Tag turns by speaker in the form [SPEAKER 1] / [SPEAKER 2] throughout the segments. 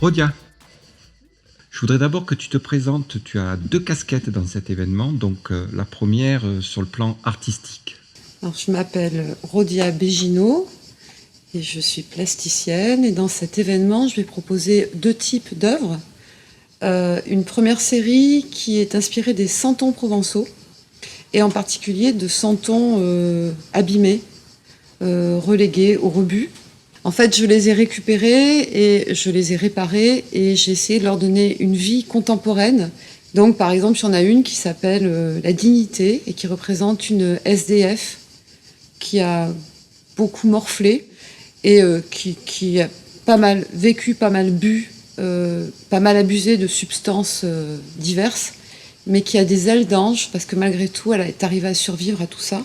[SPEAKER 1] Rodia, je voudrais d'abord que tu te présentes. Tu as deux casquettes dans cet événement. Donc la première sur le plan artistique.
[SPEAKER 2] Alors, je m'appelle Rodia Béginaud et je suis plasticienne. Et dans cet événement, je vais proposer deux types d'œuvres. Une première série qui est inspirée des santons provençaux et en particulier de santons abîmés, relégués au rebut. En fait, je les ai récupérés et je les ai réparés et j'ai essayé de leur donner une vie contemporaine. Donc, par exemple, il y en a une qui s'appelle La Dignité et qui représente une SDF qui a beaucoup morflé et qui a pas mal vécu, pas mal bu, pas mal abusé de substances diverses, mais qui a des ailes d'ange parce que malgré tout, elle est arrivée à survivre à tout ça.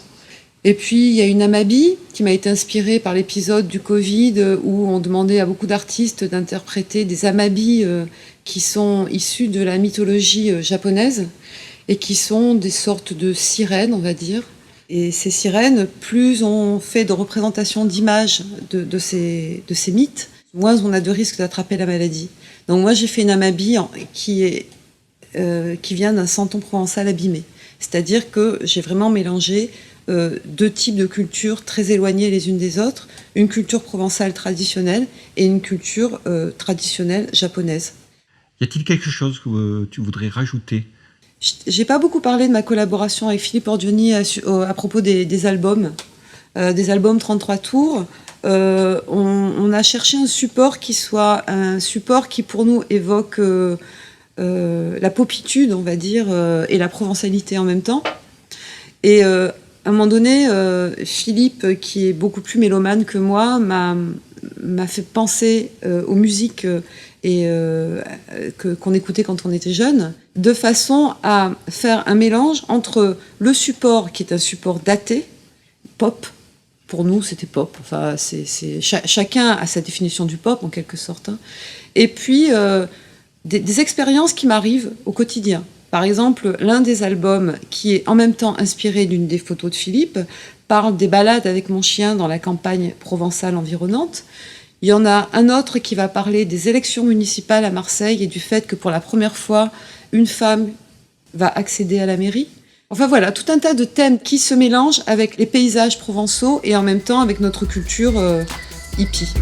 [SPEAKER 2] Et puis, il y a une Amabi qui m'a été inspirée par l'épisode du Covid où on demandait à beaucoup d'artistes d'interpréter des Amabi qui sont issus de la mythologie japonaise et qui sont des sortes de sirènes, on va dire. Et ces sirènes, plus on fait de représentations d'images de ces mythes, moins on a de risques d'attraper la maladie. Donc moi, j'ai fait une Amabi qui vient d'un santon provençal abîmé. C'est-à-dire que j'ai vraiment mélangé deux types de cultures très éloignées les unes des autres, une culture provençale traditionnelle et une culture traditionnelle japonaise.
[SPEAKER 1] Y a-t-il quelque chose que tu voudrais rajouter?
[SPEAKER 2] J'ai pas beaucoup parlé de ma collaboration avec Philippe Ordioni à propos des albums 33 tours. On a cherché un support qui soit un support qui pour nous évoque la popitude, on va dire, et la provençalité en même temps. Et à un moment donné, Philippe, qui est beaucoup plus mélomane que moi, m'a fait penser aux musiques qu'on écoutait quand on était jeune, de façon à faire un mélange entre le support, qui est un support daté, pop. Pour nous, c'était pop. Enfin, chacun a sa définition du pop, en quelque sorte. Hein. Et puis, des expériences qui m'arrivent au quotidien. Par exemple, l'un des albums, qui est en même temps inspiré d'une des photos de Philippe, parle des balades avec mon chien dans la campagne provençale environnante. Il y en a un autre qui va parler des élections municipales à Marseille et du fait que pour la première fois, une femme va accéder à la mairie. Enfin voilà, tout un tas de thèmes qui se mélangent avec les paysages provençaux et en même temps avec notre culture hippie.